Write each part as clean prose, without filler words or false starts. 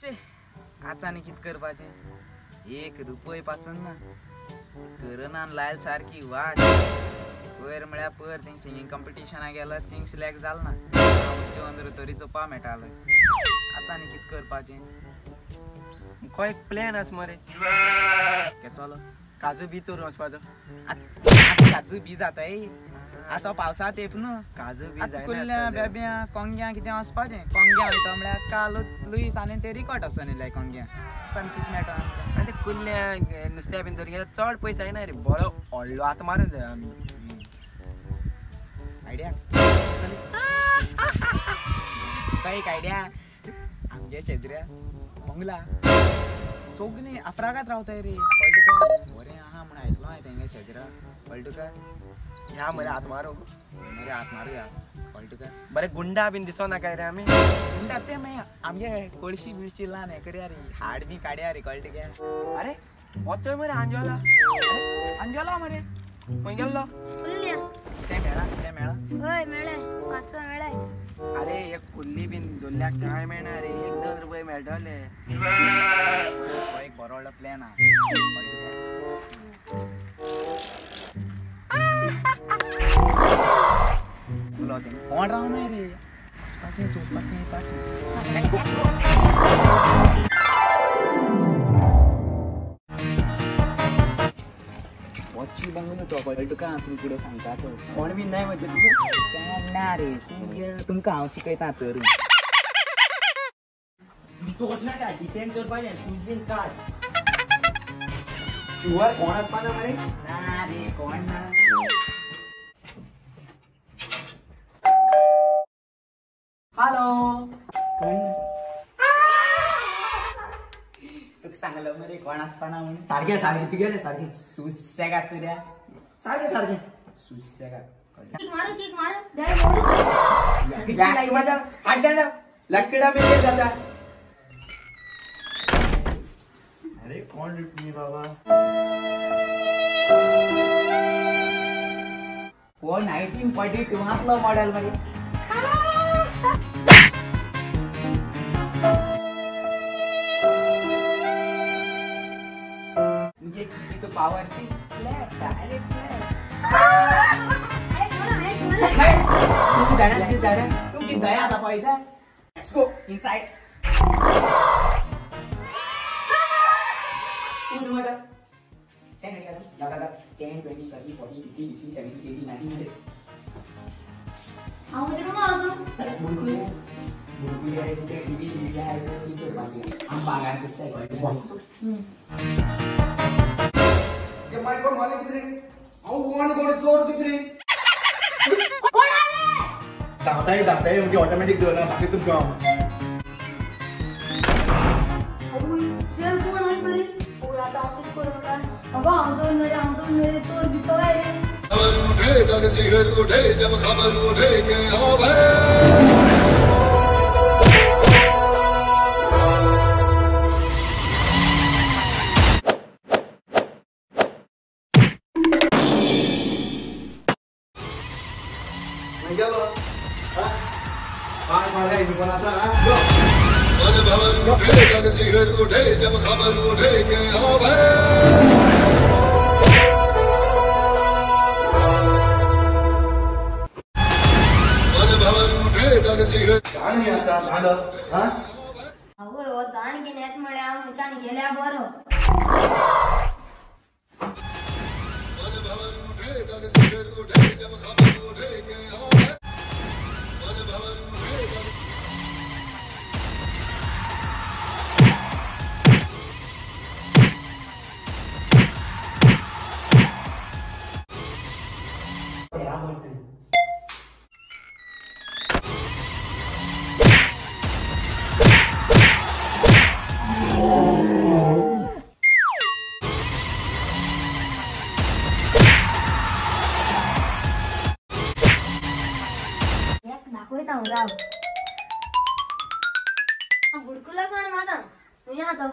आता नी कित करपाचे 1 रुपये पासून ना करना लायल सारखी वाट पयर म्हळ्यार पयर थिंग सिंगींग कॉम्पिटिशना गेलो थिंग सिलेक्ट जाल ना अंदर तरी चोपा मेळटालो आता नी कित करपाचे खंय एक प्लॅन आसा मरे केसोलो काजू बी चोरून वचपाचो आतां काजू बी जाताय आता पावसा तेप न्हू काजू बी कुल्ल्या बेब्या कोंग्या कितें वचपाचें कोंग्या वयता म्हळ्यार काल लुईस आनी ते रिकॉट आसा न्ही कोंग्या पण कितें मेळटा आमकां आनी ते कुल्ल्या नुस्त्या बीन धरून गेल्यार चड पयस जायना रे बरो व्हडलो आतां मारून जाय आमी आयडिया काय एक आयडिया आमगे शेजऱ्या मंगला सोगलीं आफ्रागात रावताय रे कळटा तुका बरें आहा म्हण आयकलो हांवें तेंगे शेजरा कळटा तुका या मरे हात मारू मरे हात मारूया कळटा तुका बरे गुंडा बीन दिसोना काय रे आमी म्हणटा ते मागीर आमगे कळशी बिळशी ल्हान हें करया रे हाड बी काडया रे कळटा तुका अरे वचोय मरे अंजवाला अंजला मरे खंय गेल्लो ते मेळा होय मेळ्ळे 500 मेळ्ळे अरे एक कुल्ली बीन दोल्ल्याक काय मेळना रे 1-2 रुपये मेळटले हो एक बरो व्हडलो प्लॅन आहा कोण रावनाय रे वचपाचें चोवपाचें येवपाचें वच्ची बंगलो तो पळय तुका तूं फुडें सांगता तो कोण बीन नाय मरे कोण ना रे तुमकां हांव शिकयता चोरून तोच ना काय डिसेंट करपाचें शूज बीन काड शुअर कोण आसपाना मरे ना रे कोण ना हॅलो तुका सांगलो मरे कोण आसपाना म्हणून सारखे सारखे तुगेले सारखे सुसेगात चुऱ्या सारखे सारखे सुसेगात किक मारो दे मोडू लाईक माझा हाडला लकडा मेले जाता अरे कोण रे तुम्ही बाबा वो 1942 मातलो मॉडेल मरे म्हणजे किती तो पावर थी फ्लॅट डायरेक्ट फ्लॅट तू किती दया आता पाहिजे लेट्स गो इनसाइड तू तुम्हाला 10, 20, 30, 40, 50, 60, 70, 80, 90 आउटर में आसो बुलकुल आहे कुठे टीव्ही मीडिया आहे तो टीचर बाकी हम बागायचं काय ये माइक पर मालिक कितने आओ वन गोड़े चोर कितने दाता है उनकी ऑटोमेटिक दो ना बाकी तुम काम ये कौन है मरे पूरा ताकत करूंगा अब हम तो मेरे चोर भी तो है रे खबर उठे तन सिहर उठे जब खबर उठे के आवे मैं चलो हां पार मार गई दुकान सा हां मन भवन उठे तन सिहर उठे जब खबर उठे के आवे गाण ही असा गाण हां अहो ओ दाण की नेट मळे आम चान गेल्या बरो मन भवन उठे तन सिहर उठे जब खबर उठे के आवे मन भवन उठे तन तेरा बोलते दाखवता हूं राव बुडकुला कोण माता या तो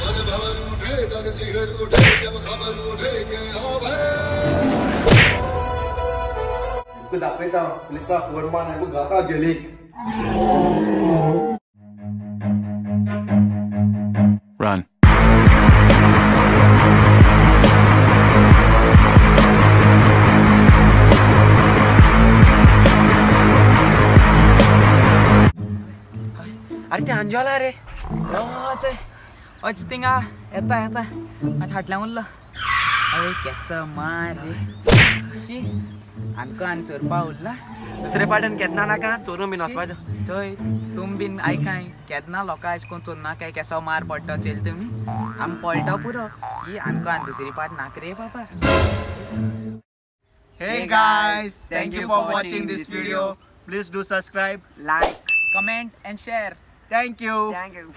मन भवन उठे तन सिहर उठे जब खबर उठे के आवे तुका दाखयता प्लिसा फोरमान हांव घालता जेलीक Run. अरे ते अंजला रे अच थिंगा येता येता मागीर फाटल्यान उरलो अरे केस मार रे शी आमकां आनी चोरपा उरला दुसरे पाटेन केन्ना नाका चोरून बीन वचपाचो चोय तुम बीन आयकाय केन्ना लोकां अशें करून चोरना काय केसो मार पडटा चेल तुमी आमी पळटा पुरो शी आमकां आनी दुसरी पाट नाक रे बाबा Hey guys, thank you for watching this video. Please do subscribe. Like comment and share Thank you. Thank you